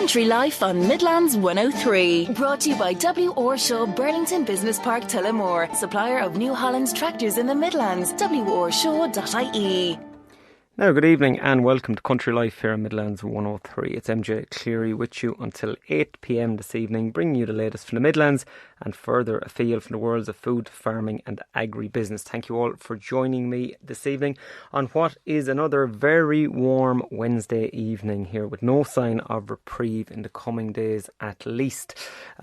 Country Life on Midlands 103. Brought to you by W. Shaw Burlington Business Park Tullamore. Supplier of New Holland tractors in the Midlands. WRShaw.ie. Now, good evening and welcome to Country Life here in Midlands 103. It's MJ Clery with you until 8 p.m. this evening, bringing you the latest from the Midlands and further afield from the worlds of food, farming and agri-business. Thank you all for joining me this evening on what is another very warm Wednesday evening here, with no sign of reprieve in the coming days at least.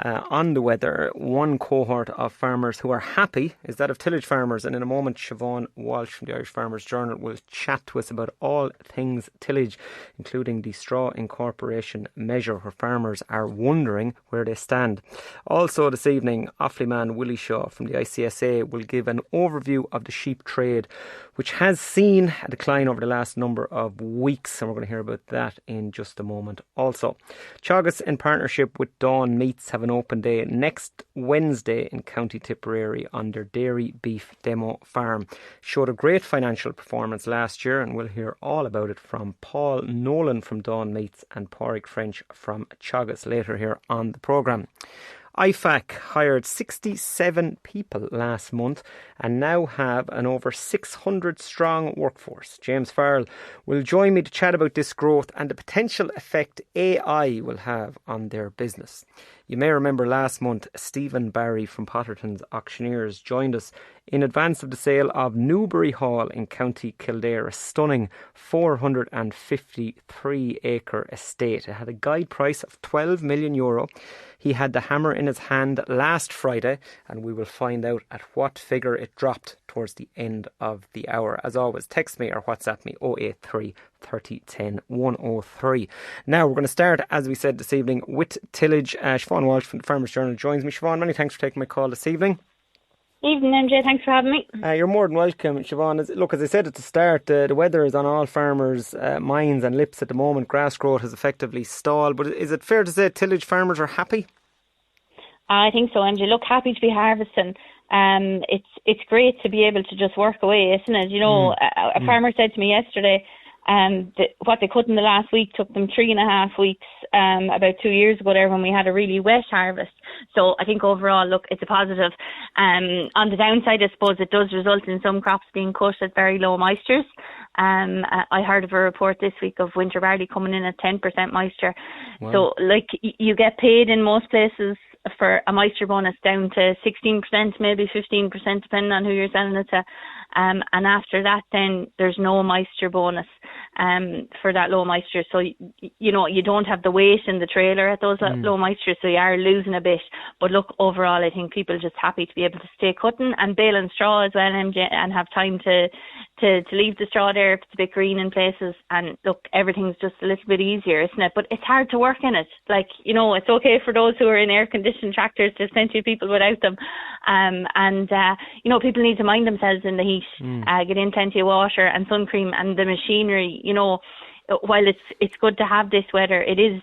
On the weather, one cohort of farmers who are happy is that of tillage farmers, and in a moment Siobhan Walsh from the Irish Farmers Journal will chat to us about all things tillage, including the straw incorporation measure, where farmers are wondering where they stand. Also this evening, Offalyman Willie Shaw from the ICSA will give an overview of the sheep trade, which has seen a decline over the last number of weeks, and we're going to hear about that in just a moment. Also, Teagasc, in partnership with Dawn Meats, have an open day next Wednesday in County Tipperary on their dairy beef demo farm. Showed a great financial performance last year, and we'll hear all about it from Paul Nolan from Dawn Meats and Pádraig French from Teagasc later here on the programme. IFAC hired 67 people last month and now have an over 600 strong workforce. James Farrell will join me to chat about this growth and the potential effect AI will have on their business. You may remember last month Stephen Barry from Potterton's Auctioneers joined us in advance of the sale of Newbury Hall in County Kildare, a stunning 453-acre estate. It had a guide price of €12 million. He had the hammer in his hand last Friday, and we will find out at what figure it dropped towards the end of the hour. As always, text me or WhatsApp me 083 30 10 103. Now, we're going to start, as we said this evening, with tillage. Siobhan Walsh from the Farmers Journal joins me. Siobhan, many thanks for taking my call this evening. Evening, MJ. Thanks for having me. You're more than welcome, Siobhan. Look, as I said at the start, the weather is on all farmers' minds and lips at the moment. Grass growth has effectively stalled. But is it fair to say tillage farmers are happy? I think so, MJ. Look, happy to be harvesting. It's great to be able to just work away, isn't it? You know, a farmer said to me yesterday, what they cut in the last week took them 3.5 weeks about 2 years ago there when we had a really wet harvest. So I think overall, look, it's a positive. On the downside, I suppose it does result in some crops being cut at very low moistures. I heard of a report this week of winter barley coming in at 10% moisture. Wow. So like you get paid in most places for a moisture bonus down to 16%, maybe 15%, depending on who you're selling it to. And after that, then there's no moisture bonus for that low moisture. So, you know, you don't have the weight in the trailer at those low moisture, so you are losing a bit. But look, overall, I think people are just happy to be able to stay cutting and baling straw as well, MJ, and have time to leave the straw there if it's a bit green in places. And look, everything's just a little bit easier, isn't it? But it's hard to work in it. Like, you know, it's okay for those who are in air-conditioned tractors. There's plenty of people without them. You know, people need to mind themselves in the heat, get in plenty of water and sun cream, and the machinery, you know, while it's good to have this weather, it is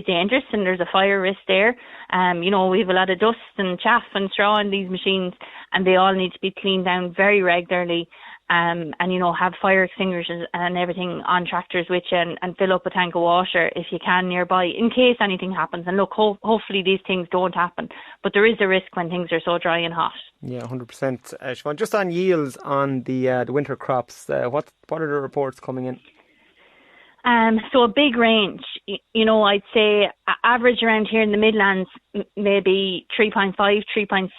dangerous and there's a fire risk there. You know, we have a lot of dust and chaff and straw in these machines, and they all need to be cleaned down very regularly. And, you know, have fire extinguishers and everything on tractors with you, and fill up a tank of water if you can nearby in case anything happens. And look, hopefully these things don't happen, but there is a risk when things are so dry and hot. Yeah, 100%. Siobhan, just on yields on the winter crops, what are the reports coming in? So a big range. You know, I'd say average around here in the Midlands, maybe 3.5, 3.6.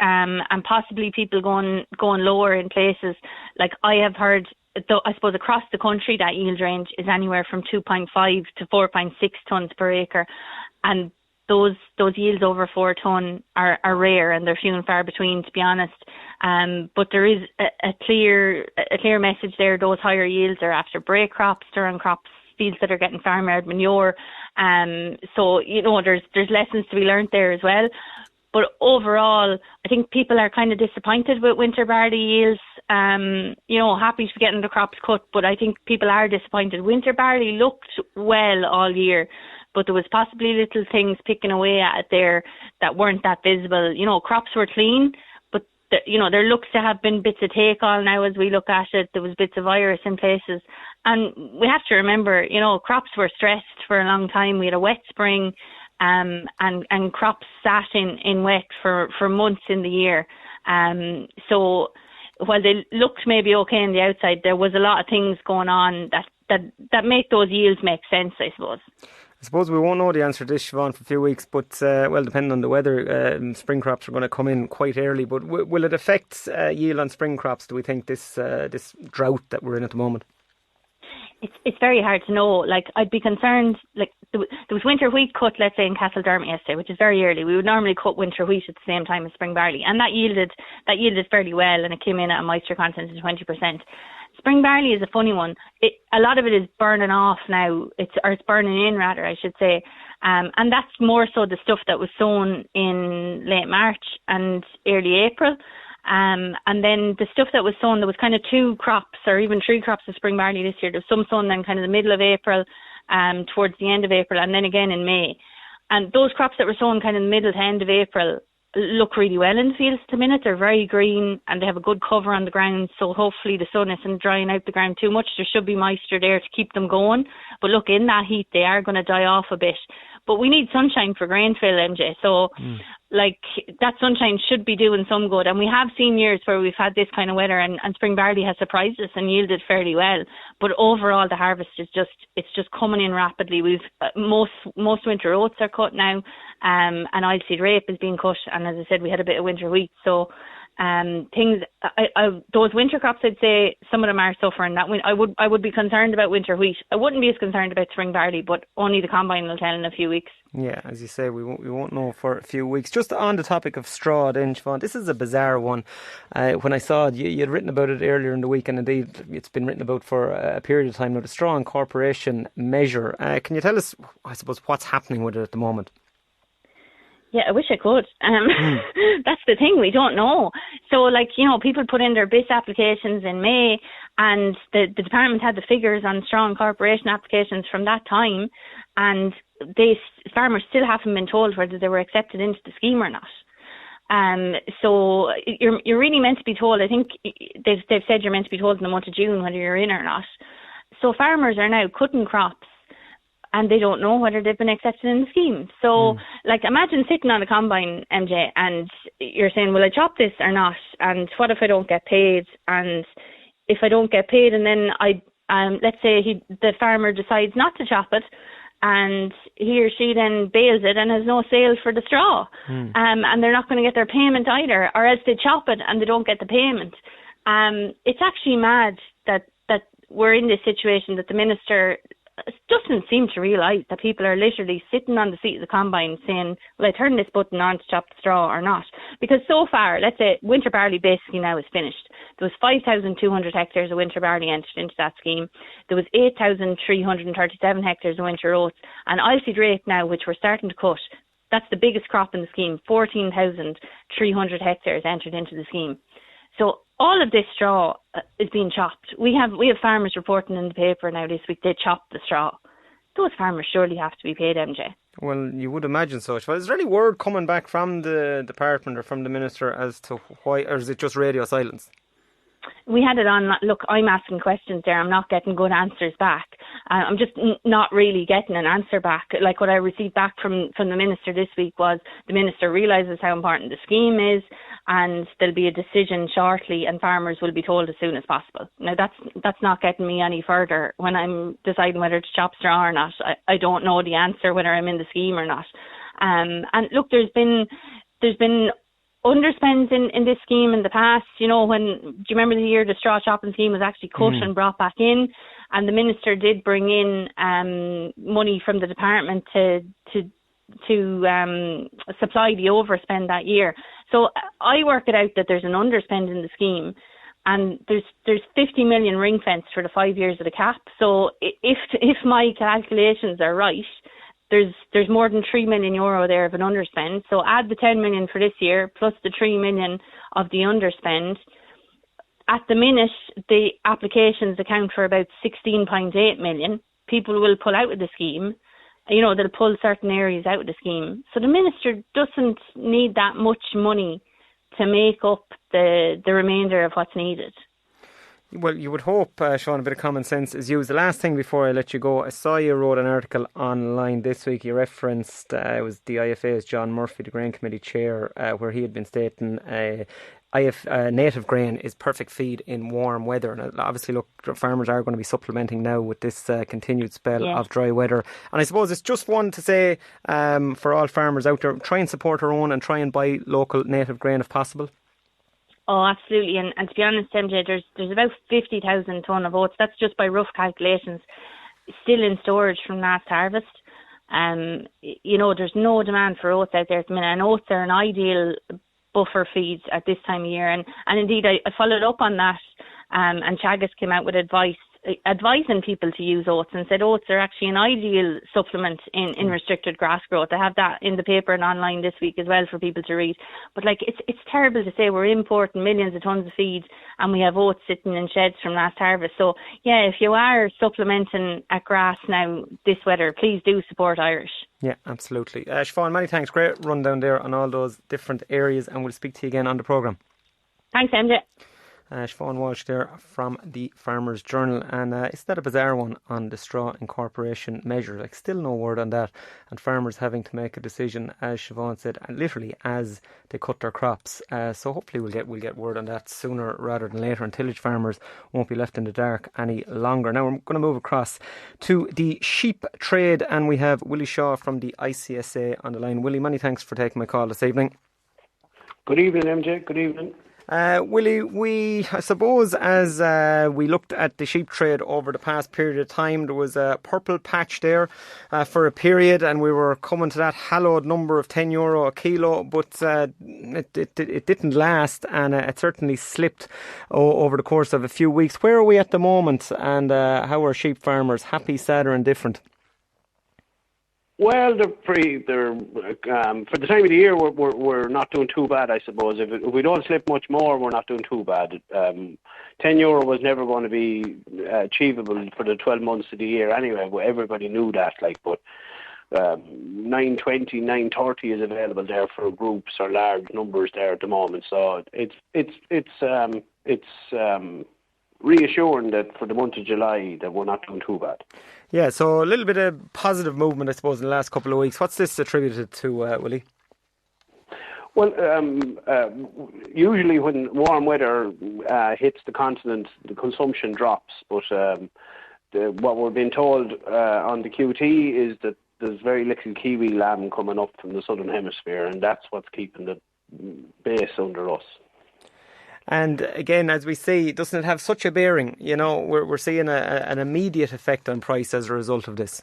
And possibly people going lower in places. Like I have heard, though, I suppose across the country that yield range is anywhere from 2.5 to 4.6 tonnes per acre, and those yields over 4 tonne are rare, and they're few and far between, to be honest. But there is a clear message there. Those higher yields are after break crops, during crops, fields that are getting farmyard manure. So you know, there's lessons to be learnt there as well. But overall, I think people are kind of disappointed with winter barley yields. You know, happy to be getting the crops cut, but I think people are disappointed. Winter barley looked well all year, but there was possibly little things picking away at it there that weren't that visible. You know, crops were clean, but you know, there looks to have been bits of take on now as we look at it. There was bits of virus in places, And we have to remember, crops were stressed for a long time. We had a wet spring, and crops sat in wet for months in the year. So while they looked maybe okay on the outside, there was a lot of things going on that make those yields make sense, I suppose. I suppose we won't know the answer to this, Siobhan, for a few weeks, but depending on the weather, spring crops are going to come in quite early. But will it affect yield on spring crops, do we think, this drought that we're in at the moment? It's very hard to know. Like, I'd be concerned, like, there was winter wheat cut, let's say, in Castledermot yesterday, which is very early. We would normally cut winter wheat at the same time as spring barley, and that yielded fairly well, and it came in at a moisture content of 20%. Spring barley is a funny one. A lot of it is burning off now. It's burning in, rather, I should say. And that's more so the stuff that was sown in late March and early April. And then the stuff that was sown, there was kind of 2 crops or even 3 crops of spring barley this year. There was some sown then kind of the middle of April, towards the end of April, and then again in May. And those crops that were sown kind of the middle to end of April look really well in the fields at the minute. They're very green and they have a good cover on the ground, so hopefully the sun isn't drying out the ground too much. There should be moisture there to keep them going, but look, in that heat they are going to die off a bit. But we need sunshine for grain fill, MJ, so like that sunshine should be doing some good. And we have seen years where we've had this kind of weather and spring barley has surprised us and yielded fairly well, but overall the harvest is just coming in rapidly. We've most winter oats are cut now, and oilseed rape is being cut, and as I said, we had a bit of winter wheat, so those winter crops, I'd say some of them are suffering. That I would be concerned about winter wheat. I wouldn't be as concerned about spring barley, but only the combine will tell in a few weeks. Yeah, as you say, we won't know for a few weeks. Just on the topic of straw, then, Siobhan, this is a bizarre one. When I saw it, you had written about it earlier in the week, and indeed it's been written about for a period of time now. The straw incorporation measure. Can you tell us, I suppose, what's happening with it at the moment? Yeah, I wish I could. That's the thing, we don't know. So, people put in their BIS applications in May, and the department had the figures on straw incorporation applications from that time, and farmers still haven't been told whether they were accepted into the scheme or not. So you're really meant to be told. I think they've said you're meant to be told in the month of June whether you're in or not. So farmers are now cutting crops, and they don't know whether they've been accepted in the scheme. So, imagine sitting on a combine, MJ, and you're saying, will I chop this or not? And what if I don't get paid? And if I don't get paid, and then let's say the farmer decides not to chop it, and he or she then bales it and has no sale for the straw. And they're not going to get their payment either, or else they chop it and they don't get the payment. It's actually mad that we're in this situation, that the minister doesn't seem to realise that people are literally sitting on the seat of the combine saying, will I turn this button on to chop the straw or not? Because so far, let's say winter barley basically now is finished. There was 5,200 hectares of winter barley entered into that scheme. There was 8,337 hectares of winter oats, and oilseed rape now, which we're starting to cut. That's the biggest crop in the scheme. 14,300 hectares entered into the scheme. So all of this straw is being chopped. We have farmers reporting in the paper now this week they chopped the straw. Those farmers surely have to be paid, MJ. Well, you would imagine so. Is there any word coming back from the department or from the minister as to why, or is it just radio silence? We had it on. Look, I'm asking questions there. I'm not getting good answers back. I'm just not really getting an answer back. Like what I received back from the minister this week was the minister realises how important the scheme is, and there'll be a decision shortly, and farmers will be told as soon as possible. Now that's not getting me any further when I'm deciding whether to chop straw or not. I don't know the answer whether I'm in the scheme or not. And look, there's been underspends in this scheme in the past. Do you remember the year the straw chopping scheme was actually cut and brought back in, and the minister did bring in money from the department to supply the overspend that year. So I work it out that there's an underspend in the scheme, and there's 50 million ring fenced for the 5 years of the cap. So if my calculations are right, there's more than €3 million there of an underspend. So add the 10 million for this year plus the 3 million of the underspend. At the minute, the applications account for about 16.8 million. People will pull out of the scheme. They'll pull certain areas out of the scheme. So the minister doesn't need that much money to make up the remainder of what's needed. Well, you would hope, Sean, a bit of common sense is used. The last thing before I let you go, I saw you wrote an article online this week. You referenced, it was the IFA's John Murphy, the Grain Committee Chair, where he had been stating native grain is perfect feed in warm weather. And obviously, look, farmers are going to be supplementing now with this continued spell of dry weather. And I suppose it's just one to say for all farmers out there, try and support our own and try and buy local native grain if possible. Oh, absolutely. And to be honest, MJ, there's about 50,000 tonne of oats. That's just by rough calculations, still in storage from last harvest. There's no demand for oats out there at the minute, and oats are an ideal buffer feeds at this time of year. And indeed, I followed up on that, and Chagas came out with advising people to use oats, and said oats are actually an ideal supplement in restricted grass growth. I have that in the paper and online this week as well for people to read. But it's terrible to say we're importing millions of tonnes of feed and we have oats sitting in sheds from last harvest. So yeah, if you are supplementing at grass now this weather, please do support Irish. Yeah, absolutely. Siobhan, many thanks. Great rundown there on all those different areas, and we'll speak to you again on the programme. Thanks, MJ. Siobhan Walsh there from the Farmers Journal, and isn't that a bizarre one on the straw incorporation measure? Like, still no word on that, and farmers having to make a decision, as Siobhan said, and literally as they cut their crops. So hopefully we'll get word on that sooner rather than later, and tillage farmers won't be left in the dark any longer. Now we're going to move across to the sheep trade, and we have Willie Shaw from the ICSA on the line. Willie, many thanks for taking my call this evening. Good evening, MJ. Good evening. Willie, I suppose as we looked at the sheep trade over the past period of time, there was a purple patch there for a period, and we were coming to that hallowed number of €10 a kilo, but it didn't last, and it certainly slipped over the course of a few weeks. Where are we at the moment, and how are sheep farmers? Happy, sad or indifferent? Well, for the time of the year, we're not doing too bad, I suppose. If we don't slip much more, we're not doing too bad. €10 was never going to be achievable for the 12 months of the year anyway. Everybody knew that, but 9.20, 9.30 is available there for groups or large numbers there at the moment. So it's reassuring that for the month of July that we're not doing too bad. Yeah, so a little bit of positive movement, I suppose, in the last couple of weeks. What's this attributed to, Willie? Well, usually when warm weather hits the continent, the consumption drops. But what we're being told on the QT is that there's very little kiwi lamb coming up from the southern hemisphere, and that's what's keeping the base under us. And again, as we see, doesn't it have such a bearing? You know, we're seeing an immediate effect on price as a result of this.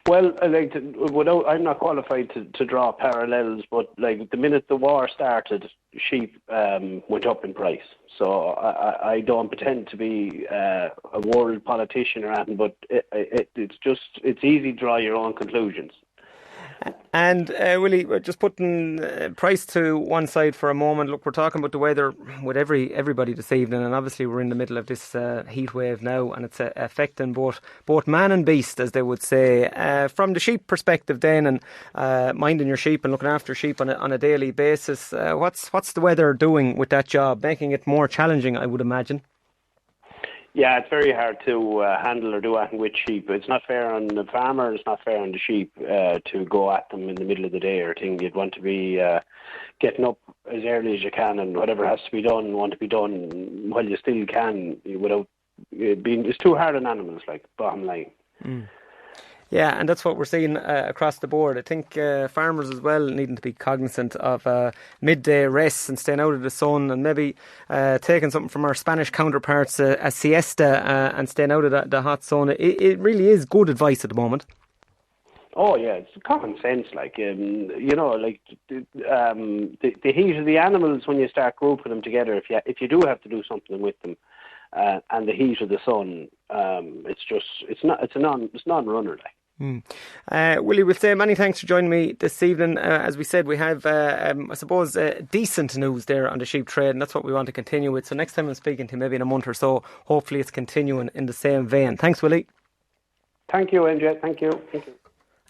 Well, I'm not qualified to draw parallels, but the minute the war started, sheep went up in price. So I don't pretend to be a world politician or anything, but it's easy to draw your own conclusions. And Willie, just putting price to one side for a moment. Look, we're talking about the weather with everybody this evening, and obviously we're in the middle of this heat wave now, and it's affecting both man and beast, as they would say. From the sheep perspective, then, and minding your sheep and looking after sheep on a daily basis, what's the weather doing with that job, making it more challenging, I would imagine? Yeah, it's very hard to handle or do anything with sheep. It's not fair on the farmer, it's not fair on the sheep to go at them in the middle of the day or thing. You'd want to be getting up as early as you can, and whatever has to be done, want to be done while you still can, without being. It's too hard on animals, bottom line. Mm. Yeah, and that's what we're seeing across the board. I think farmers as well needing to be cognizant of midday rests and staying out of the sun, and maybe taking something from our Spanish counterparts, a siesta, and staying out of the hot sun. It really is good advice at the moment. Oh yeah, it's common sense. The heat of the animals when you start grouping them together. If you do have to do something with them, and the heat of the sun, it's non-runner. Willie, we'll say many thanks for joining me this evening. As we said, we have, I suppose, decent news there on the sheep trade, and that's what we want to continue with. So next time I'm speaking to you, maybe in a month or so, hopefully it's continuing in the same vein. Thanks, Willie. Thank you, MJ. Thank you.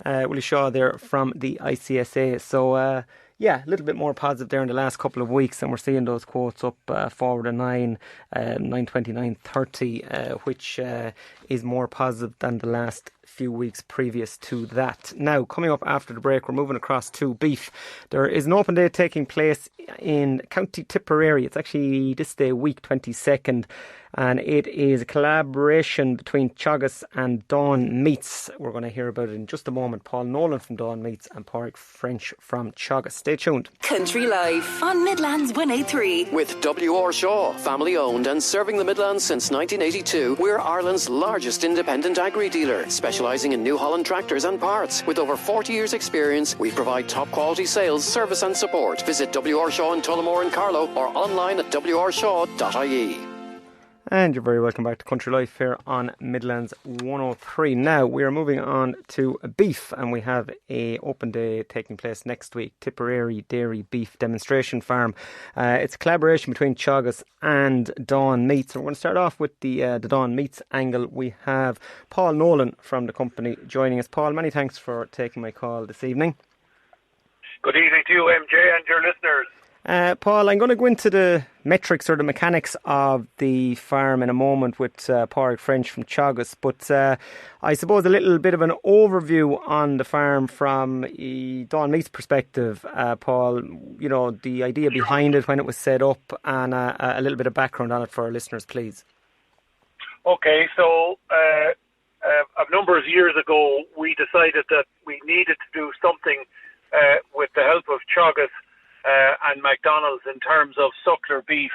Willie Shaw there from the ICSA. So, Yeah, a little bit more positive there in the last couple of weeks, and we're seeing those quotes up forward to 9.20, 9.30, which is more positive than the last few weeks previous to that. Now, coming up after the break, we're moving across to beef. There is an open day taking place in County Tipperary. It's actually this day week, 22nd. And it is a collaboration between Teagasc and Dawn Meats. We're going to hear about it in just a moment. Paul Nolan from Dawn Meats and Pádraig French from Teagasc. Stay tuned. Country Life on Midlands 103. With W.R. Shaw, family owned and serving the Midlands since 1982, we're Ireland's largest independent agri-dealer, specialising in New Holland tractors and parts. With over 40 years' experience, we provide top quality sales, service and support. Visit W.R. Shaw in Tullamore and Carlow or online at wrshaw.ie. And you're very welcome back to Country Life here on Midlands 103. Now we are moving on to beef, and we have a open day taking place next week, Tipperary Dairy Beef Demonstration Farm. It's a collaboration between Teagasc and Dawn Meats. And we're going to start off with the Dawn Meats angle. We have Paul Nolan from the company joining us. Paul, many thanks for taking my call this evening. Good evening to you, MJ, and your listeners. Paul, I'm going to go into the metrics or the mechanics of the farm in a moment with Pádraig French from Teagasc, but I suppose a little bit of an overview on the farm from Dawn Meats' perspective, Paul, you know, the idea behind it when it was set up, and a little bit of background on it for our listeners, please. Okay, so a number of years ago, we decided that we needed to do something with the help of Teagasc and McDonald's in terms of suckler beef,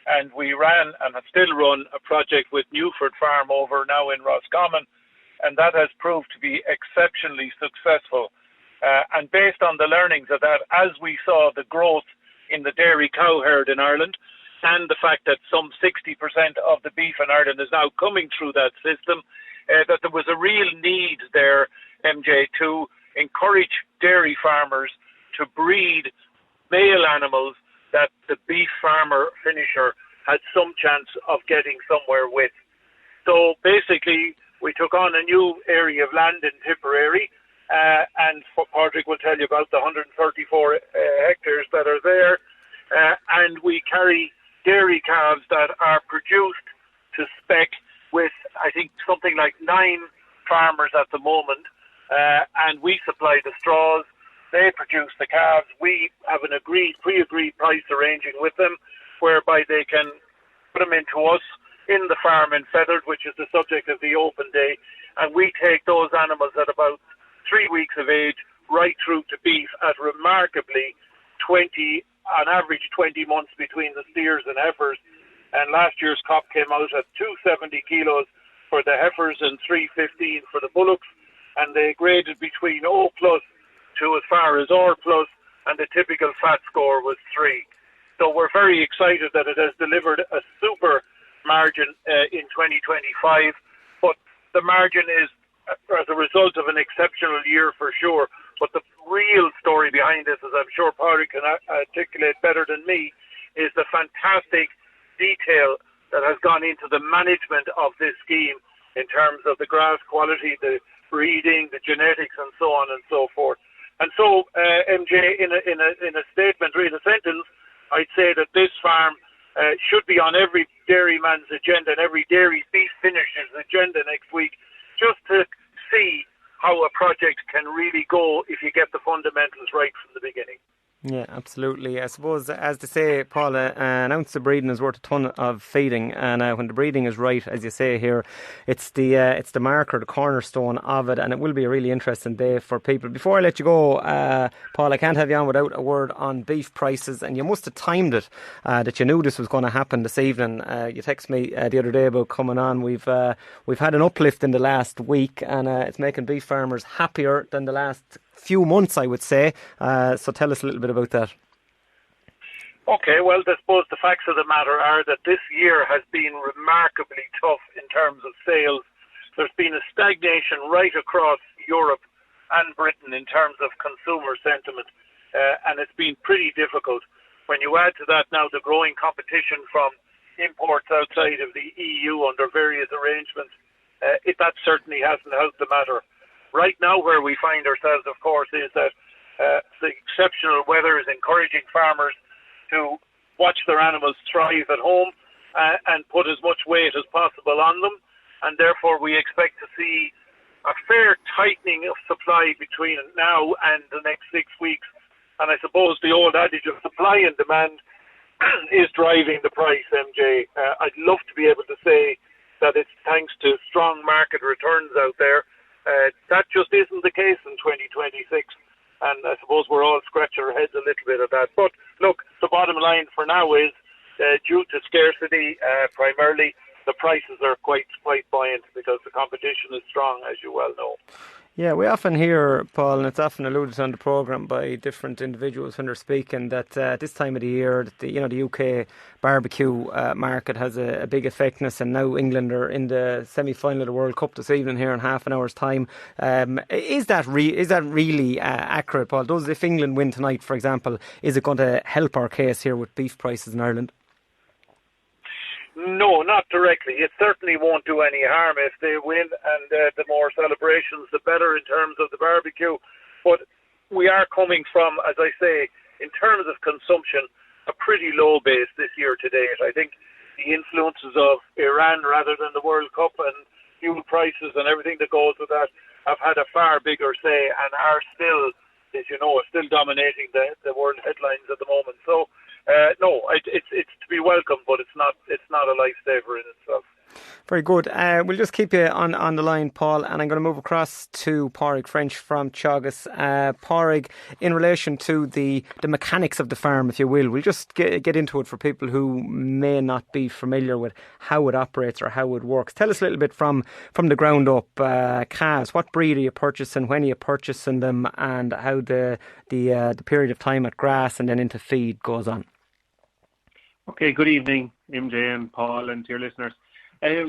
and we ran and have still run a project with Newford Farm over now in Roscommon, and that has proved to be exceptionally successful. And based on the learnings of that, as we saw the growth in the dairy cow herd in Ireland, and the fact that some 60% of the beef in Ireland is now coming through that system, that there was a real need there, MJ, to encourage dairy farmers to breed male animals that the beef farmer finisher had some chance of getting somewhere with. So basically, we took on a new area of land in Tipperary, and Pádraig will tell you about the 134 hectares that are there, and we carry dairy calves that are produced to spec with, I think, something like 9 farmers at the moment, and we supply the straws. They produce the calves. We have an pre-agreed price arranging with them, whereby they can put them into us in the farm in Feathered, which is the subject of the open day, and we take those animals at about 3 weeks of age right through to beef at remarkably on average 20 months between the steers and heifers. And last year's crop came out at 270 kilos for the heifers and 315 for the bullocks, and they graded between O+ to as far as R+, and the typical fat score was 3. So we're very excited that it has delivered a super margin in 2025, but the margin is as a result of an exceptional year for sure. But the real story behind this, as I'm sure Pádraig can articulate better than me, is the fantastic detail that has gone into the management of this scheme in terms of the grass quality, the breeding, the genetics, and so on and so forth. And so, MJ, in a statement, or in a sentence, I'd say that this farm should be on every dairyman's agenda and every dairy beef finisher's agenda next week, just to see how a project can really go if you get the fundamentals right from the beginning. Yeah, absolutely. I suppose, as they say, Paul, an ounce of breeding is worth a ton of feeding, and when the breeding is right, as you say here, it's the marker, the cornerstone of it, and it will be a really interesting day for people. Before I let you go, Paul, I can't have you on without a word on beef prices, and you must have timed it, that you knew this was going to happen this evening. You texted me the other day about coming on. We've had an uplift in the last week, and it's making beef farmers happier than the last few months, I would say. So tell us a little bit about that. Okay, well, I suppose the facts of the matter are that this year has been remarkably tough in terms of sales. There's been a stagnation right across Europe and Britain in terms of consumer sentiment, and it's been pretty difficult. When you add to that now the growing competition from imports outside of the EU under various arrangements, that certainly hasn't helped the matter. Right now, where we find ourselves, of course, is that the exceptional weather is encouraging farmers to watch their animals thrive at home and put as much weight as possible on them. And therefore we expect to see a fair tightening of supply between now and the next 6 weeks. And I suppose the old adage of supply and demand is driving the price, MJ. I'd love to be able to say that it's thanks to strong market returns out there. That just isn't the case in 2026. And I suppose we're all scratching our heads a little bit at that. But look, the bottom line for now is due to scarcity, primarily, the prices are quite buoyant because the competition is strong, as you well know. Yeah, we often hear, Paul, and it's often alluded to on the programme by different individuals when they're speaking, that this time of the year, the UK barbecue market has a big effectiveness, and now England are in the semi-final of the World Cup this evening here in half an hour's time. Is that really accurate, Paul? If England win tonight, for example, is it going to help our case here with beef prices in Ireland? No, not directly. It certainly won't do any harm if they win, and the more celebrations, the better in terms of the barbecue. But we are coming from, as I say, in terms of consumption, a pretty low base this year to date. I think the influences of Iran rather than the World Cup and fuel prices and everything that goes with that have had a far bigger say and are still, as you know, still dominating the world headlines at the moment. So, no, it's to be welcome, but it's not a lifesaver in itself. Very good. We'll just keep you on the line, Paul, and I'm going to move across to Pádraig French from Teagasc. Pádraig, in relation to the mechanics of the farm, if you will, we'll just get into it for people who may not be familiar with how it operates or how it works. Tell us a little bit from the ground up. Calves, what breed are you purchasing, when are you purchasing them, and how the period of time at grass and then into feed goes on? Okay, good evening, MJ and Paul, and to your listeners.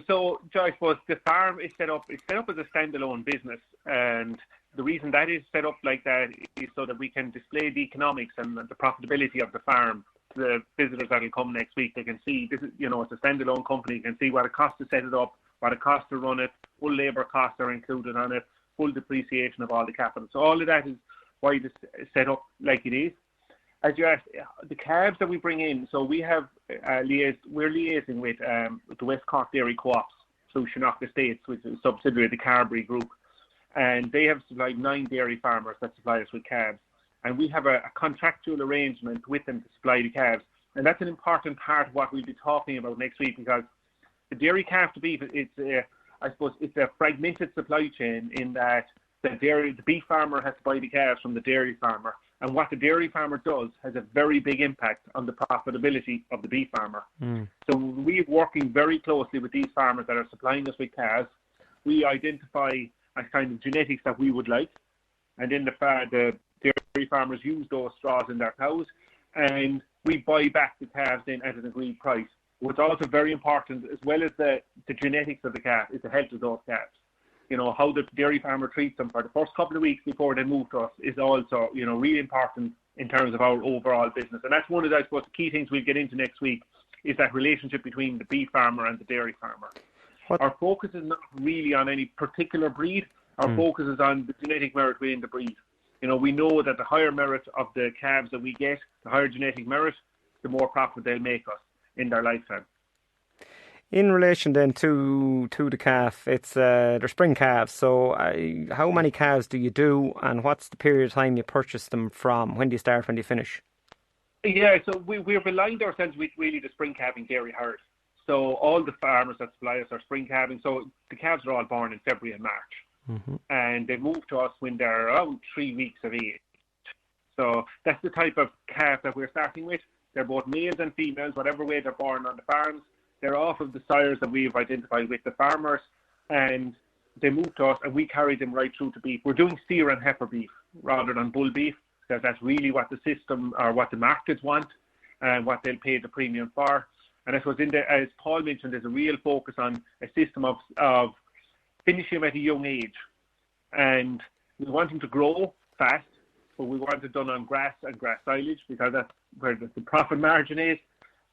So, I suppose the farm is set up as a standalone business, and the reason that is set up like that is so that we can display the economics and the profitability of the farm. The visitors that will come next week, they can see this is, it's a standalone company. You can see what it costs to set it up, what it costs to run it, full labour costs are included on it, full depreciation of all the capital. So all of that is why it is set up like it is. As you asked, the calves that we bring in, so we have we're liaising with the West Cork Dairy Co-ops through Shinnock Estates, which is a subsidiary of the Carberry Group, and they have supplied 9 dairy farmers that supply us with calves, and we have a contractual arrangement with them to supply the calves, and that's an important part of what we'll be talking about next week, because the dairy calf to beef, I suppose it's a fragmented supply chain in that the beef farmer has to buy the calves from the dairy farmer. And what the dairy farmer does has a very big impact on the profitability of the beef farmer. So we're working very closely with these farmers that are supplying us with calves. We identify a kind of genetics that we would like, and then the dairy farmers use those straws in their cows, and we buy back the calves then at an agreed price. What's also very important, as well as the genetics of the calf, is the health of those calves. How the dairy farmer treats them for the first couple of weeks before they move to us is also, really important in terms of our overall business. And that's one of the, I suppose, the key things we'll get into next week is that relationship between the beef farmer and the dairy farmer. Our focus is not really on any particular breed. Our focus is on the genetic merit within the breed. We know that the higher merit of the calves that we get, the higher genetic merit, the more profit they'll make us in their lifetime. In relation then to the calf, it's they're spring calves. So how many calves do you do, and what's the period of time you purchase them from? When do you start, when do you finish? Yeah, so we've aligned ourselves with really the spring calving dairy herd. So all the farmers that supply us are spring calving. So the calves are all born in February and March. And they move to us when they're around 3 weeks of age. So that's the type of calf that we're starting with. They're both males and females, whatever way they're born on the farms. They're off of the sires that we've identified with the farmers, and they move to us, and we carry them right through to beef. We're doing steer and heifer beef rather than bull beef, because that's really what the system or what the markets want and what they'll pay the premium for. And I suppose as Paul mentioned, there's a real focus on a system of finishing them at a young age. And we want them to grow fast, but we want it done on grass and grass silage, because that's where the profit margin is.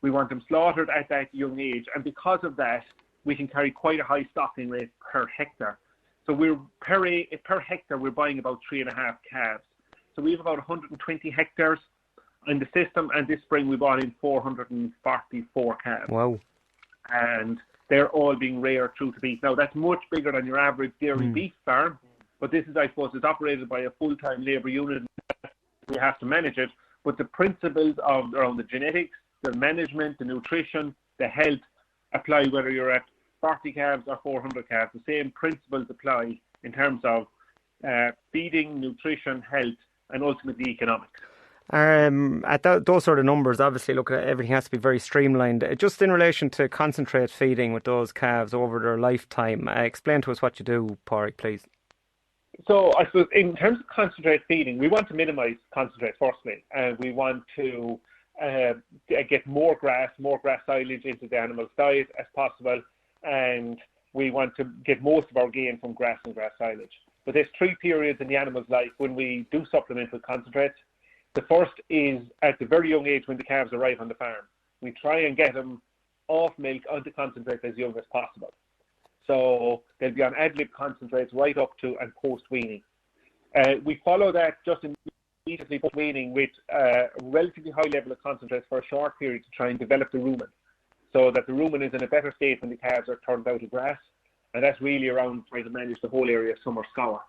We want them slaughtered at that young age, and because of that, we can carry quite a high stocking rate per hectare. So we're per hectare, we're buying about 3.5 calves. So we have about 120 hectares in the system, and this spring we bought in 444 calves. Wow. And they're all being reared through to beef. Now, that's much bigger than your average dairy beef farm, but this is, I suppose, it's operated by a full-time labour unit. We have to manage it, but the principles around the genetics, the management, the nutrition, the health apply whether you're at 40 calves or 400 calves. The same principles apply in terms of feeding, nutrition, health, and ultimately economics. At those sort of numbers, obviously, look, everything has to be very streamlined. Just in relation to concentrate feeding with those calves over their lifetime, explain to us what you do, Pádraig, please. So I suppose in terms of concentrate feeding, we want to minimise concentrate firstly, and we want to get more grass silage into the animal's diet as possible, and we want to get most of our gain from grass and grass silage. But there's 3 periods in the animal's life when we do supplement with concentrates. The first is at the very young age when the calves arrive on the farm. We try and get them off milk onto concentrate as young as possible. So they'll be on ad-lib concentrates right up to and post-weaning. We follow that just immediately post-weaning with a relatively high level of concentrates for a short period to try and develop the rumen, so that the rumen is in a better state when the calves are turned out of grass. And that's really around trying to manage the whole area of summer scour.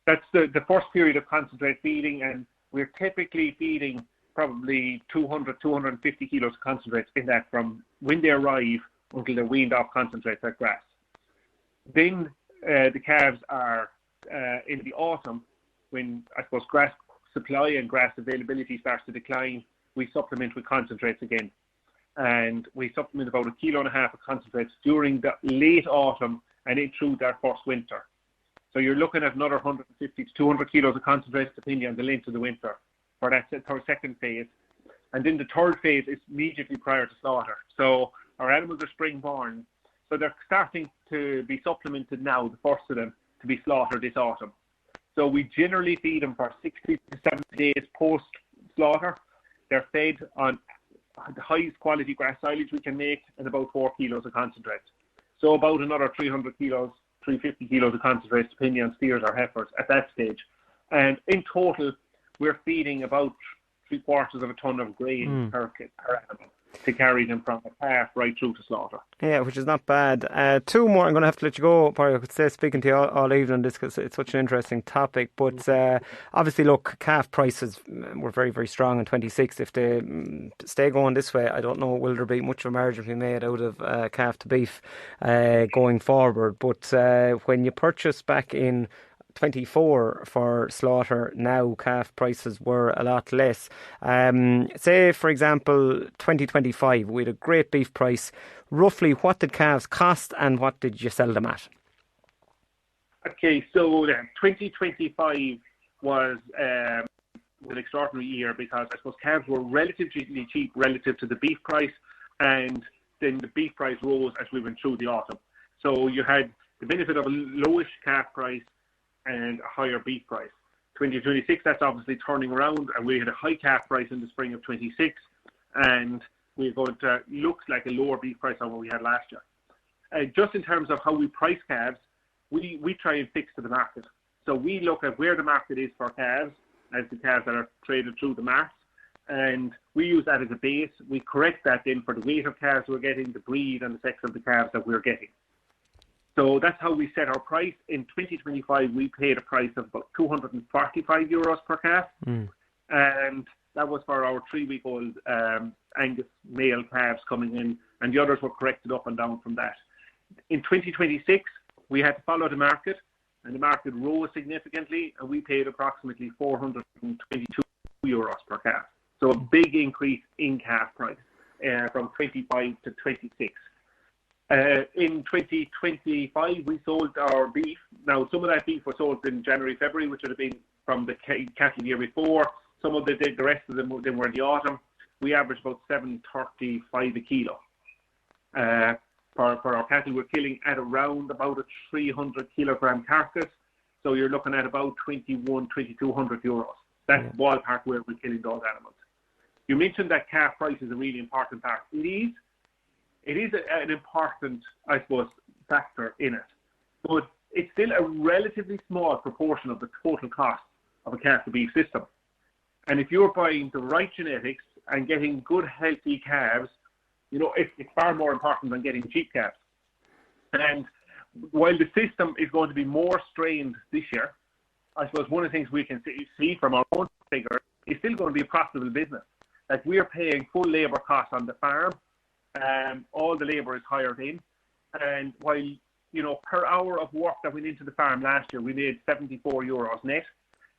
That's the first period of concentrate feeding, and we're typically feeding probably 200, 250 kilos of concentrates in that from when they arrive until they're weaned off concentrates at grass. Then the calves are in the autumn, when I suppose grass supply and grass availability starts to decline, we supplement with concentrates again. And we supplement about 1.5 kilos of concentrates during the late autumn and in through their first winter. So you're looking at another 150 to 200 kilos of concentrates depending on the length of the winter for that second phase. And then the third phase is immediately prior to slaughter. So our animals are spring born. So they're starting to be supplemented now, the first of them, to be slaughtered this autumn. So we generally feed them for 60 to 70 days post-slaughter. They're fed on the highest quality grass silage we can make and about 4 kilos of concentrate. So about another 300 kilos, 350 kilos of concentrate, depending on steers or heifers at that stage. And in total, we're feeding about 3/4 of a ton of grain per animal to carry them from a calf right through to slaughter. Yeah, which is not bad. 2 more. I'm going to have to let you go, Pádraig. I could stay speaking to you all evening on this because it's such an interesting topic. But obviously, look, calf prices were very, very strong in 26. If they stay going this way, I don't know, will there be much of a margin to be made out of calf to beef going forward. But when you purchased back in 24 for slaughter, now calf prices were a lot less. Say, for example, 2025, we had a great beef price. Roughly, what did calves cost and what did you sell them at? Okay, so 2025 was an extraordinary year because I suppose calves were relatively cheap relative to the beef price, and then the beef price rose as we went through the autumn. So you had the benefit of a lowish calf price and a higher beef price. 2026, that's obviously turning around, and we had a high calf price in the spring of 26, and we're going to look like a lower beef price than what we had last year. Just in terms of how we price calves, we try and fix to the market. So we look at where the market is for calves, as the calves that are traded through the marts, and we use that as a base. We correct that then for the weight of calves we're getting, the breed and the sex of the calves that we're getting. So that's how we set our price. In 2025, we paid a price of about €245 per calf. And that was for our 3-week-old Angus male calves coming in, and the others were corrected up and down from that. In 2026, we had to follow the market, and the market rose significantly, and we paid approximately €422 per calf. So a big increase in calf price from 25 to 26. In 2025, we sold our beef. Now, some of that beef was sold in January, February, which would have been from the cattle year before. Some of the rest of them were in the autumn. We averaged about $7.35 a kilo. For our cattle, we're killing at around about a 300 kilogram carcass. So you're looking at about €2,200. That's ballpark where we're killing those animals. You mentioned that calf price is a really important part. It is an important, I suppose, factor in it. But it's still a relatively small proportion of the total cost of a calf to beef system. And if you're buying the right genetics and getting good, healthy calves, it's far more important than getting cheap calves. And while the system is going to be more strained this year, I suppose one of the things we can see from our own figure is still going to be a profitable business. Like, we're paying full labour costs on the farm. All the labour is hired in. And while, per hour of work that went into the farm last year, we made €74 net.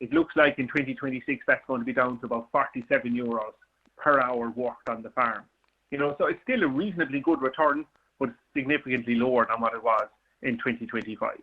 It looks like in 2026 that's going to be down to about €47 per hour worked on the farm. So it's still a reasonably good return, but it's significantly lower than what it was in 2025.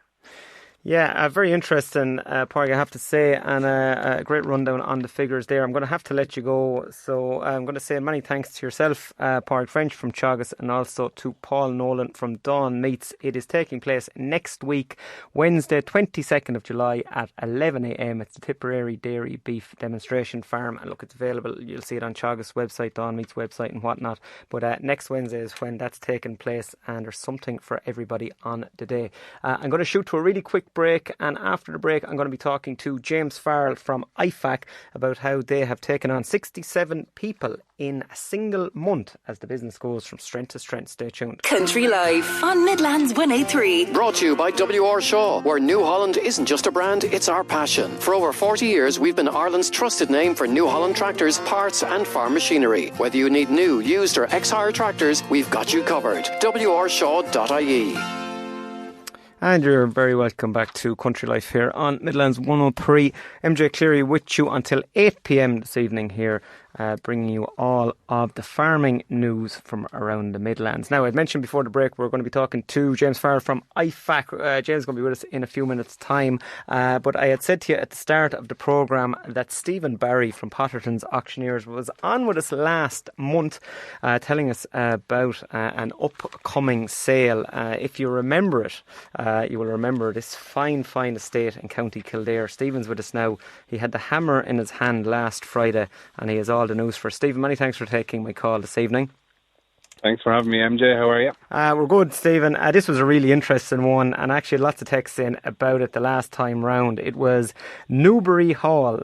Yeah, very interesting, Parg, I have to say, and a great rundown on the figures there. I'm going to have to let you go, so I'm going to say many thanks to yourself, Parg French from Teagasc, and also to Paul Nolan from Dawn Meats. It is taking place next week, Wednesday, 22nd of July at 11 a.m. It's the Tipperary Dairy Beef Demonstration Farm, and look, it's available. You'll see it on Teagasc's website, Dawn Meats website and whatnot, but next Wednesday is when that's taking place, and there's something for everybody on the day. I'm going to shoot to a really quick break, and after the break I'm going to be talking to James Farrell from IFAC about how they have taken on 67 people in a single month as the business goes from strength to strength. Stay tuned. Country Life on Midlands 103. Brought to you by W.R. Shaw, where New Holland isn't just a brand, it's our passion. For over 40 years, we've been Ireland's trusted name for New Holland tractors, parts and farm machinery. Whether you need new, used or ex-hire tractors, we've got you covered. wrshaw.ie. And you're very welcome back to Country Life here on Midlands 103. MJ Clery with you until 8 p.m. this evening here, bringing you all of the farming news from around the Midlands. Now, I'd mentioned before the break we're going to be talking to James Farrell from IFAC. James is going to be with us in a few minutes' time. But I had said to you at the start of the programme that Stephen Barry from Potterton's Auctioneers was on with us last month, telling us about an upcoming sale. If you remember it, you will remember this fine estate in County Kildare. Stephen's with us now. He had the hammer in his hand last Friday, and he has all the news for us. Stephen, many thanks for taking my call this evening. Thanks for having me, MJ. How are you? We're good, Stephen. This was a really interesting one, and actually lots of texts in about it the last time round. It was Newbury Hall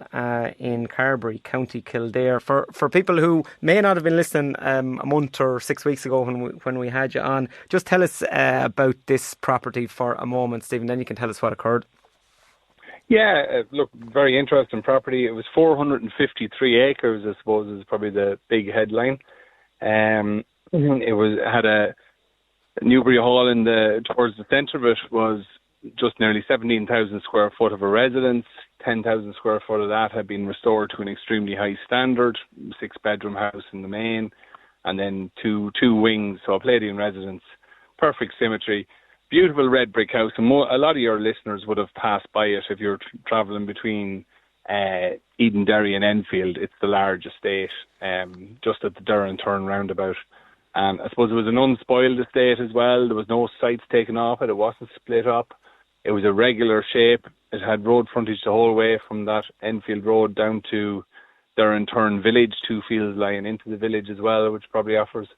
in Carbery, County Kildare. For people who may not have been listening a month or 6 weeks ago when we had you on, just tell us about this property for a moment, Stephen, then you can tell us what occurred. Yeah, look, very interesting property. It was 453 acres, I suppose, is probably the big headline. It had a Newbury Hall towards the centre of it was just nearly 17,000 square foot of a residence. 10,000 square foot of that had been restored to an extremely high standard, 6-bedroom house in the main, and then two wings, so a Palladian residence, perfect symmetry. Beautiful red brick house, and a lot of your listeners would have passed by it if you're travelling between Eden Derry and Enfield. It's the large estate, just at the Durham Turn roundabout. And I suppose it was an unspoiled estate as well. There was no sites taken off it. It wasn't split up. It was a regular shape. It had road frontage the whole way from that Enfield Road down to Durham Turn Village, 2 fields lying into the village as well, which probably offers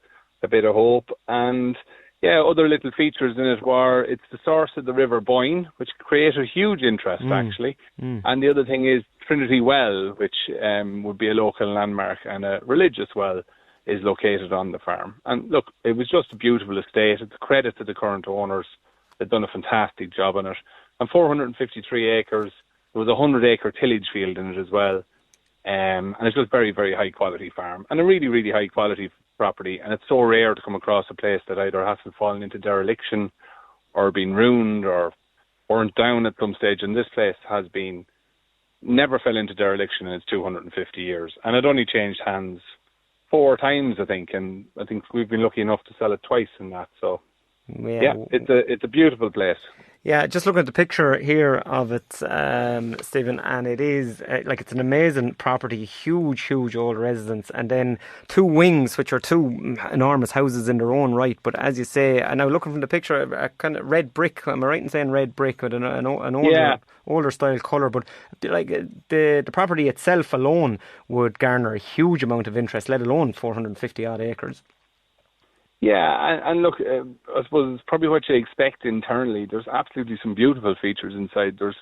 a bit of hope. And yeah, other little features in it were it's the source of the River Boyne, which created a huge interest actually. And the other thing is Trinity Well, which would be a local landmark, and a religious well is located on the farm. And look, it was just a beautiful estate. It's a credit to the current owners. They've done a fantastic job on it. And 453 acres, there was a 100-acre tillage field in it as well. And it's just very, very high-quality farm. And a really, really high-quality property. And it's so rare to come across a place that either hasn't fallen into dereliction or been ruined or burnt down at some stage. And this place never fell into dereliction in its 250 years. And it only changed hands 4 times, I think, and I think we've been lucky enough to sell it twice in that. So, yeah, it's a beautiful place. Yeah, just looking at the picture here of it, Stephen, and it is it's an amazing property, huge old residence, and then 2 wings, which are 2 enormous houses in their own right. But as you say, and now looking from the picture, a kind of red brick. Am I right in saying red brick with an older style colour? But like the property itself alone would garner a huge amount of interest, let alone 450 odd acres. Yeah, and look, I suppose it's probably what you expect internally. There's absolutely some beautiful features inside. There's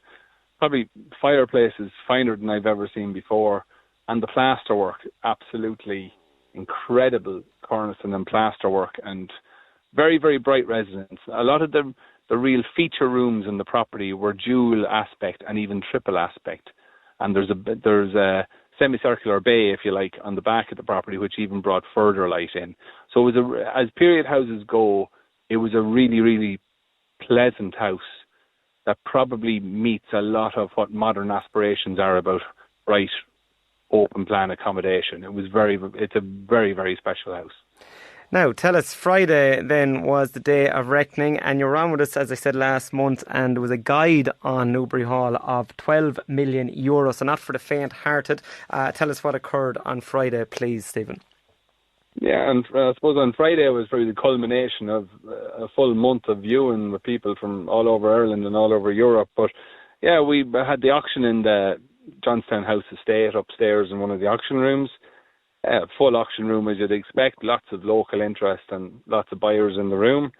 probably fireplaces finer than I've ever seen before, and the plasterwork, absolutely incredible cornicing and plasterwork, and very, very bright residents. A lot of the real feature rooms in the property were dual aspect and even triple aspect. And there's a semicircular bay, if you like, on the back of the property, which even brought further light in. So it was as period houses go, it was a really, really pleasant house that probably meets a lot of what modern aspirations are about bright, open plan accommodation. It's a very, very special house. Now, tell us, Friday then was the day of reckoning, and you were on with us, as I said, last month, and there was a guide on Newbury Hall of €12 million, so not for the faint-hearted. Tell us what occurred on Friday, please, Stephen. Yeah, and I suppose on Friday was really the culmination of a full month of viewing with people from all over Ireland and all over Europe. But yeah, we had the auction in the Johnstown House Estate upstairs in one of the auction rooms. Full auction room as you'd expect, lots of local interest and lots of buyers in the room.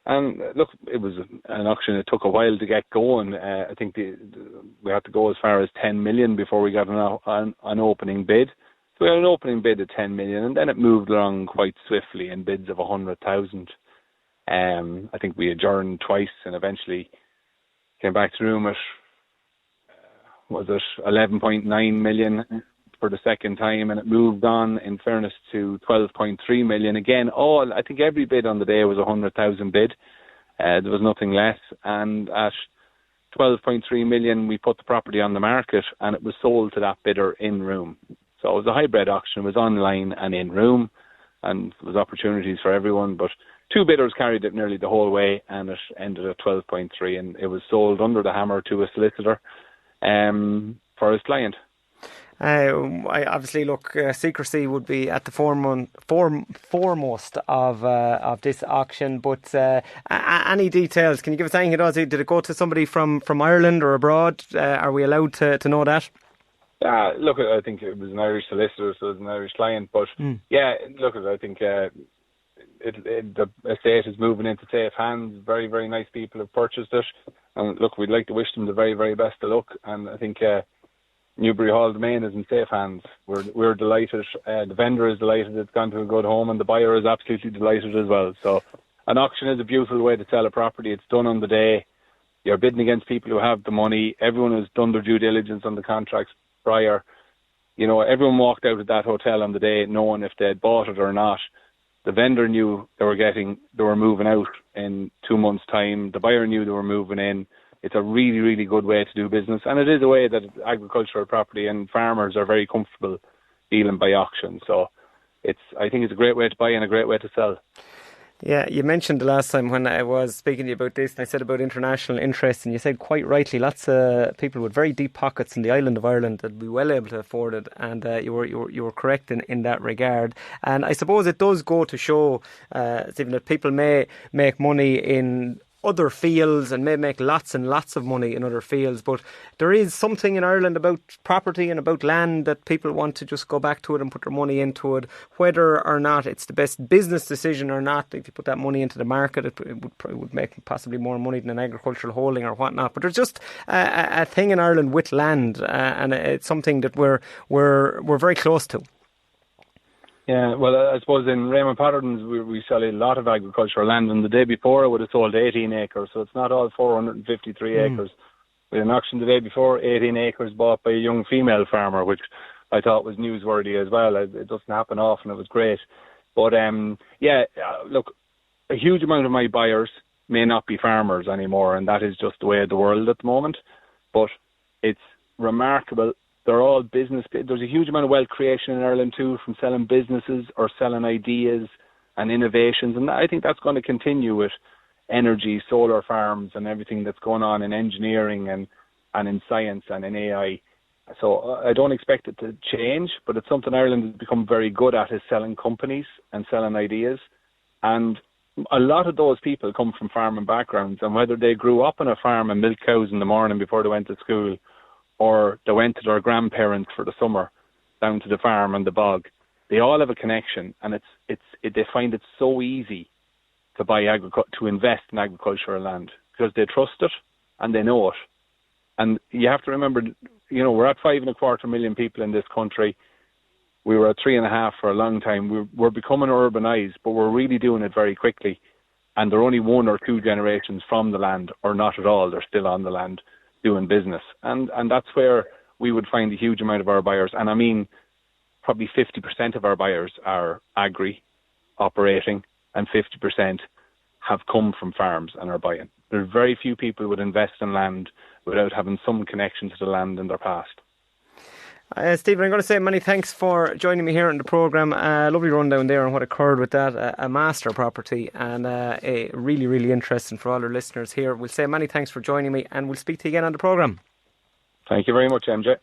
And look, it was an auction. It took a while to get going. I think we had to go as far as 10 million before we got an opening bid. So we had an opening bid of 10 million, and then it moved along quite swiftly in bids of 100,000. I think we adjourned twice and eventually came back to room at, 11.9 million for the second time, and it moved on, in fairness, to 12.3 million. Again, I think every bid on the day was 100,000 bid. There was nothing less. And at 12.3 million, we put the property on the market, and it was sold to that bidder in room. So it was a hybrid auction. It was online and in room, and there was opportunities for everyone. But two bidders carried it nearly the whole way, and it ended at 12.3, and it was sold under the hammer to a solicitor for his client. I obviously, look, secrecy would be at the foremost of this auction, but any details? Can you give us anything? Did it go to somebody from Ireland or abroad? Are we allowed to know that? Look, I think it was an Irish solicitor, so it was an Irish client, but yeah, look, I think the estate is moving into safe hands. Very, very nice people have purchased it, and look, we'd like to wish them the very, very best of luck, and I think Newbury Hall Domain is in safe hands. We're delighted. The vendor is delighted it's gone to a good home, and the buyer is absolutely delighted as well. So an auction is a beautiful way to sell a property. It's done on the day. You're bidding against people who have the money. Everyone has done their due diligence on the contracts prior. You know, everyone walked out of that hotel on the day knowing if they had bought it or not. The vendor knew they were moving out in 2 months' time. The buyer knew they were moving in. It's a really, really good way to do business, and it is a way that agricultural property and farmers are very comfortable dealing by auction. So I think it's a great way to buy and a great way to sell. Yeah, you mentioned the last time when I was speaking to you about this, and I said about international interest, and you said quite rightly, lots of people with very deep pockets in the island of Ireland that would be well able to afford it, and you were correct in that regard. And I suppose it does go to show, Stephen, that people may make money in other fields and may make lots and lots of money in other fields, but there is something in Ireland about property and about land that people want to just go back to it and put their money into it, whether or not it's the best business decision or not. If you put that money into the market, it would make possibly more money than an agricultural holding or whatnot. But there's just a thing in Ireland with land, and it's something that we're very close to. Yeah, well, I suppose in Raymond Potterton's we sell a lot of agricultural land, and the day before I would have sold 18 acres, so it's not all 453 acres. We had an auction the day before, 18 acres bought by a young female farmer, which I thought was newsworthy as well. It doesn't happen often. It was great. But look, a huge amount of my buyers may not be farmers anymore, and that is just the way of the world at the moment. But it's remarkable. They're all business. There's a huge amount of wealth creation in Ireland too, from selling businesses or selling ideas and innovations. And I think that's going to continue with energy, solar farms and everything that's going on in engineering and in science and in AI. So I don't expect it to change, but it's something Ireland has become very good at, is selling companies and selling ideas. And a lot of those people come from farming backgrounds, and whether they grew up on a farm and milked cows in the morning before they went to school, or they went to their grandparents for the summer down to the farm and the bog, they all have a connection, and they find it so easy to invest in agricultural land because they trust it and they know it. And you have to remember, we're at 5.25 million people in this country. We were at 3.5 for a long time. We're becoming urbanised, but we're really doing it very quickly. And they're only 1 or 2 generations from the land, or not at all. They're still on the land doing business. And that's where we would find a huge amount of our buyers. And I mean, probably 50% of our buyers are agri operating, and 50% have come from farms and are buying. There are very few people who would invest in land without having some connection to the land in their past. Stephen, I'm going to say many thanks for joining me here on the programme. Lovely rundown there on what occurred with that. A master property, and a really, really interesting for all our listeners here. We'll say many thanks for joining me, and we'll speak to you again on the programme. Thank you very much, MJ.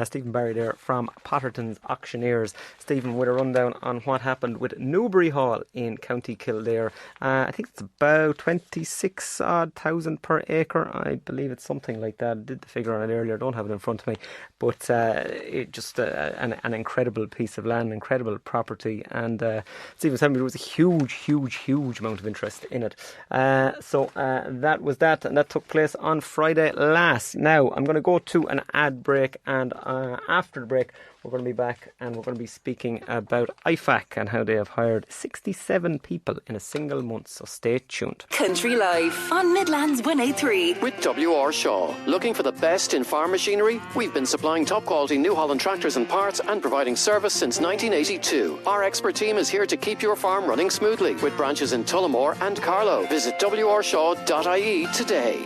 Stephen Barry there from Potterton's Auctioneers. Stephen, with a rundown on what happened with Newbury Hall in County Kildare. I think it's about 26,000 per acre. I believe it's something like that. I did the figure on it earlier. I don't have it in front of me. But it just an incredible piece of land, incredible property. And Stephen said there was a huge amount of interest in it. So that was that. And that took place on Friday last. Now, I'm going to go to an ad break, and after the break we're going to be back, and we're going to be speaking about IFAC and how they have hired 67 people in a single month, so stay tuned. Country Life on Midlands 103 with W.R. Shaw. Looking for the best in farm machinery? We've been supplying top quality New Holland tractors and parts and providing service since 1982. Our expert team is here to keep your farm running smoothly, with branches in Tullamore and Carlow. Visit wrshaw.ie today.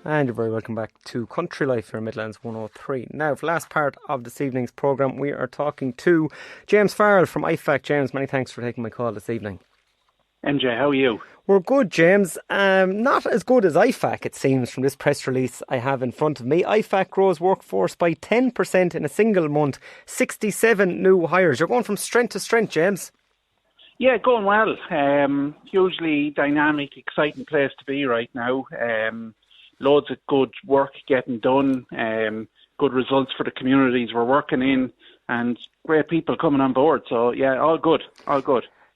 And you're very welcome back to Country Life here in Midlands 103. Now, for the last part of this evening's programme, we are talking to James Farrell from IFAC. James, many thanks for taking my call this evening. MJ, how are you? We're good, James. Not as good as IFAC, it seems, from this press release I have in front of me. IFAC grows workforce by 10% in a single month, 67 new hires. You're going from strength to strength, James. Yeah, going well. Hugely dynamic, exciting place to be right now. Loads of good work getting done, good results for the communities we're working in, and great people coming on board. So, yeah, all good.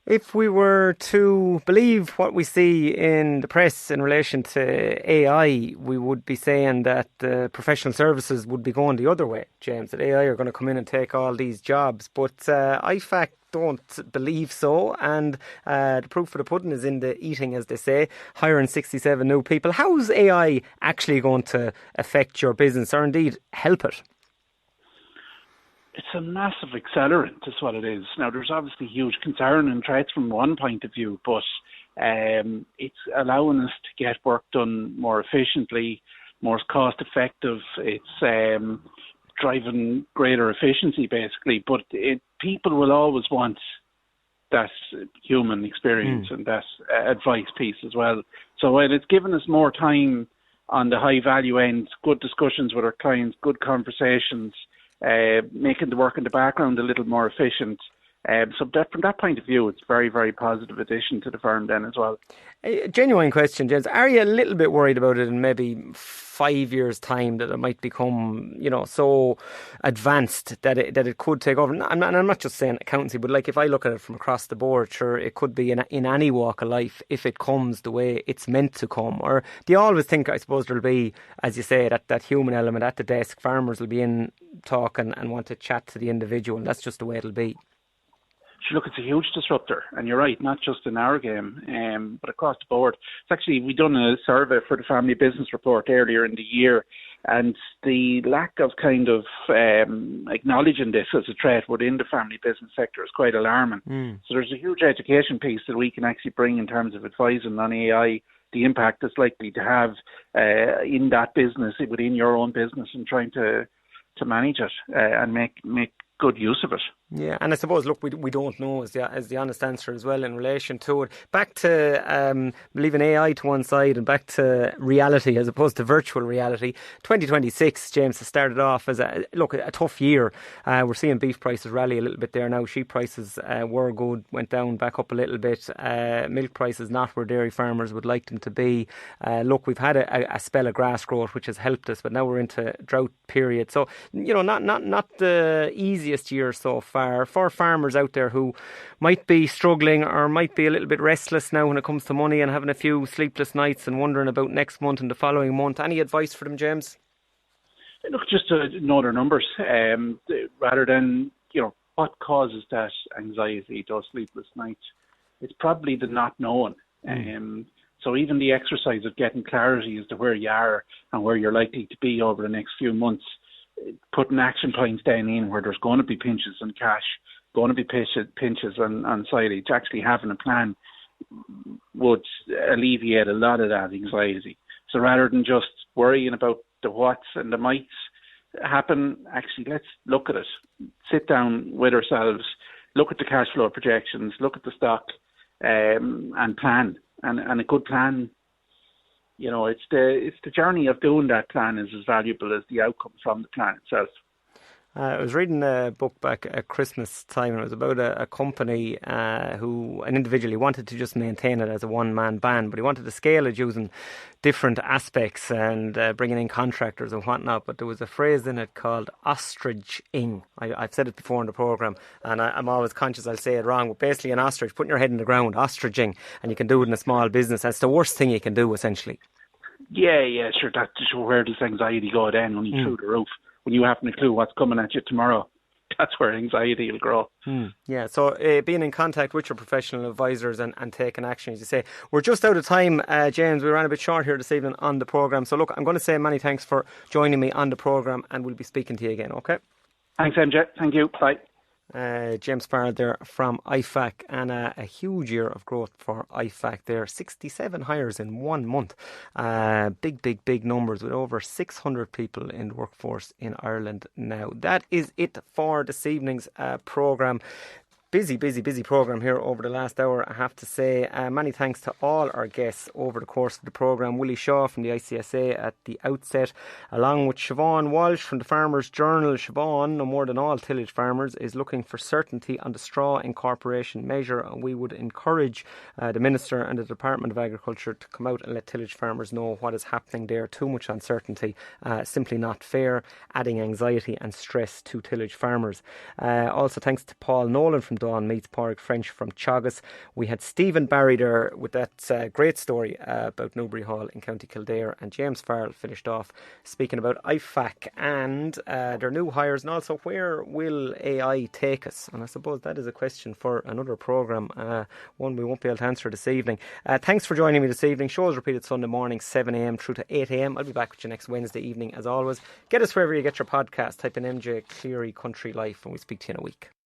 If we were to believe what we see in the press in relation to AI, we would be saying that professional services would be going the other way, James, that AI are going to come in and take all these jobs. But IFAC don't believe so, and the proof of the pudding is in the eating, as they say, hiring 67 new people. How's AI actually going to affect your business, or indeed help it? It's a massive accelerant, is what it is. Now, there's obviously huge concern and threats from one point of view, but it's allowing us to get work done more efficiently, more cost effective. It's driving greater efficiency, basically. But people will always want that human experience and that advice piece as well. So while it's given us more time on the high value end, good discussions with our clients, good conversations, making the work in the background a little more efficient. So that, from that point of view, it's very, very positive addition to the firm then as well. A genuine question, James. Are you a little bit worried about it in maybe 5 years' time, that it might become, so advanced that it could take over? I'm not just saying accountancy, but like if I look at it from across the board, sure, it could be in any walk of life if it comes the way it's meant to come. Or do you always think, I suppose, there'll be, as you say, that human element at the desk? Farmers will be in talk and want to chat to the individual, and that's just the way it'll be. Look, it's a huge disruptor, and you're right, not just in our game, but across the board. It's actually, we done a survey for the Family Business Report earlier in the year, and the lack of kind of acknowledging this as a threat within the family business sector is quite alarming. So there's a huge education piece that we can actually bring in terms of advising on AI, the impact it's likely to have in that business, within your own business, and trying to manage it and make good use of it. Yeah, and I suppose, look, we don't know is the honest answer as well in relation to it. Back to leaving AI to one side and back to reality as opposed to virtual reality. 2026, James, has started off as a tough year. We're seeing beef prices rally a little bit there now. Sheep prices were good, went down, back up a little bit. Milk prices not where dairy farmers would like them to be. Look, we've had a spell of grass growth which has helped us, but now we're into drought period. So, not the easiest year so far for farmers out there who might be struggling or might be a little bit restless now when it comes to money and having a few sleepless nights and wondering about next month and the following month. Any advice for them, James? Look, just to know their numbers, rather than, what causes that anxiety, those sleepless nights. It's probably the not knowing. So even the exercise of getting clarity as to where you are and where you're likely to be over the next few months, putting action points down in where there's going to be pinches on cash, going to be pinches on silage, actually having a plan would alleviate a lot of that anxiety. So rather than just worrying about the whats and the mights happen, actually let's look at it. Sit down with ourselves, look at the cash flow projections, look at the stock, and plan. And a good plan, it's the journey of doing that plan is as valuable as the outcome from the plan itself. I was reading a book back at Christmas time, and it was about a company who, an individual, he wanted to just maintain it as a one-man band, but he wanted to scale it using different aspects and bringing in contractors and whatnot. But there was a phrase in it called ostrich-ing. I've said it before in the programme, and I'm always conscious I'll say it wrong, but basically an ostrich, putting your head in the ground, ostriching, and you can do it in a small business. That's the worst thing you can do, essentially. Yeah, sure. That's where does anxiety go then, when you through the roof? When you haven't a clue what's coming at you tomorrow, that's where anxiety will grow. Yeah, so being in contact with your professional advisors and taking action, as you say. We're just out of time, James. We ran a bit short here this evening on the programme. So look, I'm going to say many thanks for joining me on the programme, and we'll be speaking to you again, OK? Thanks, MJ. Thank you. Bye. James Farrell there from IFAC, and a huge year of growth for IFAC there. 67 hires in 1 month. Big numbers, with over 600 people in the workforce in Ireland now. That is it for this evening's programme. Busy programme here over the last hour, I have to say. Many thanks to all our guests over the course of the programme. Willie Shaw from the ICSA at the outset, along with Siobhan Walsh from the Farmers Journal. Siobhan, no more than all tillage farmers, is looking for certainty on the straw incorporation measure, and we would encourage the Minister and the Department of Agriculture to come out and let tillage farmers know what is happening there. Too much uncertainty, simply not fair, adding anxiety and stress to tillage farmers. Also thanks to Paul Nolan from Dawn Meets Pádraig French from Teagasc. We had Stephen Barry there with that great story about Newbury Hall in County Kildare, and James Farrell finished off speaking about IFAC and their new hires, and also where will AI take us. And I suppose that is a question for another programme, one we won't be able to answer this evening. Thanks for joining me this evening. Shows repeated Sunday morning 7am through to 8am. I'll be back with you next Wednesday evening as always. Get us wherever you get your podcast. Type in MJ Clery Country Life, and we'll speak to you in a week.